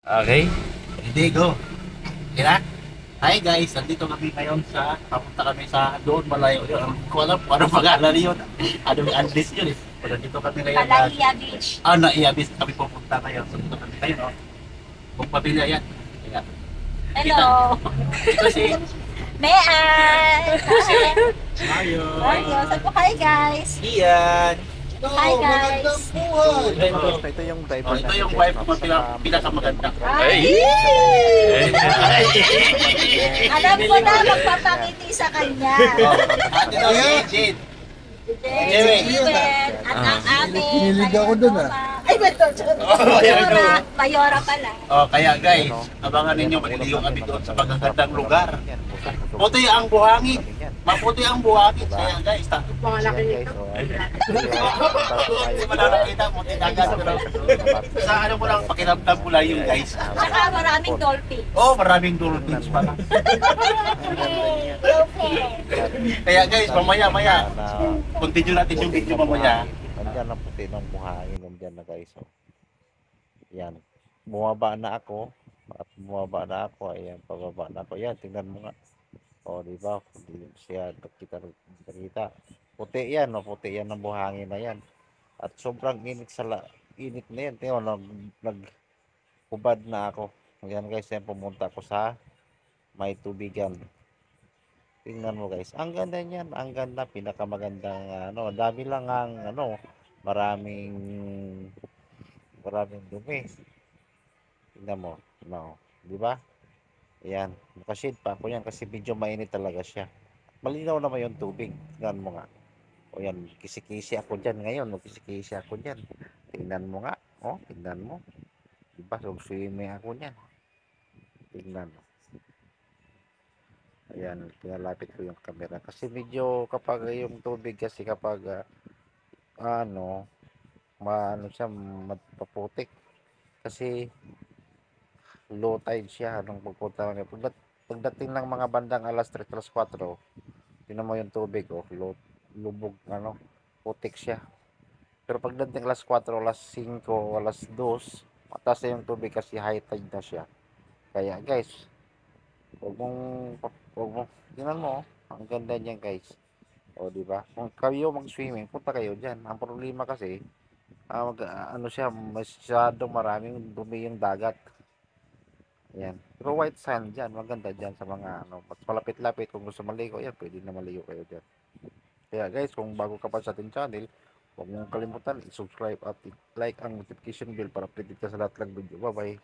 Okay? Hindi, go. Kira? Hi guys, nandito kami ngayon papunta kami sa doon malayo yun. Hindi ko alam kung ano pangalan yun. Anong Andes yun eh. So, nandito kami ngayon. Palaya Beach. Naiyabis kami pupunta ngayon. So, dito kami ngayon, no? Kung pamilya yan. Ayan. Hello. Ito si Mean. Hi. Mario. Mario. Sabi ko, hi guys. Iyan! Hi guys. Ito yung driver Ito yung wife ko pinakamaganda. Ay. Ay! Alam ko na magpapangiti sa kanya. Ate daw si Jade. Steven. At ang aming Kinilig ako dun, Ay, beto. Mayora pala. Kaya guys, abangan ninyo maliligo kami doon sa magagandang lugar. Puti ang buhangin. Maputi ang buhangin. Kaya guys, Malaki nito. hindi mo na nakita, puti dagat. Pero sa ano mo lang, pakiramdam ko lang yung guys. Saka maraming dolphin. Maraming dolphins pala. Dolphin. Kaya guys, mamaya, continue natin yung video mamaya. Nandyan ang puti ng buhangin, nandyan na guys. Oh. Yan. Bumaba na ako. At bumaba na ako. Ayan, pababa na ako. Yan, tingnan mo nga. O, di ba? Hindi siya kita. Puti yan, no? Puti yan ng buhangin na yan. At sobrang init init na yan. Tingnan mo, naghubad na ako. Ayan guys, yan pumunta ako sa may tubigan. Tingnan mo guys, ang ganda niyan, ang ganda, pinakamagandang dami lang ang maraming dumi. Tingnan mo, no, di ba? Ayan, naka-shade pa ako yan kasi medyo mainit talaga siya. Malinaw naman yung tubig, tingnan mo nga. O yan, kisi-kisi ako diyan ngayon, kisi-kisi ako diyan. Tingnan mo nga, tingnan mo. Di ba, so swimming ako niyan. Tingnan mo. Ayan, pinalapit ko yung camera kasi medyo kapag yung tubig kasi kapag maano siya mapaputik kasi low tide siya nung pagpunta namin. Pagdating ng mga bandang alas 3, alas 4, tingnan mo yung tubig, lubog, putik siya. Pero pagdating alas 4, alas 5, alas 2, mataas na yung tubig kasi high tide na siya. Kaya guys, tingnan mo, ang ganda niyan guys. Di ba? Kung kayo mag-swimming, punta kayo diyan. Ang problema kasi, siya, masyadong maraming dumi yung dagat. Ayan. Pero white sand diyan, maganda diyan sa mga mas malapit-lapit kung gusto maligo, yan, pwede na maligo kayo diyan. Kaya guys, kung bago ka pa sa ating channel, huwag mong kalimutan i-subscribe at i-like ang notification bell para updated ka sa lahat ng video. Bye-bye.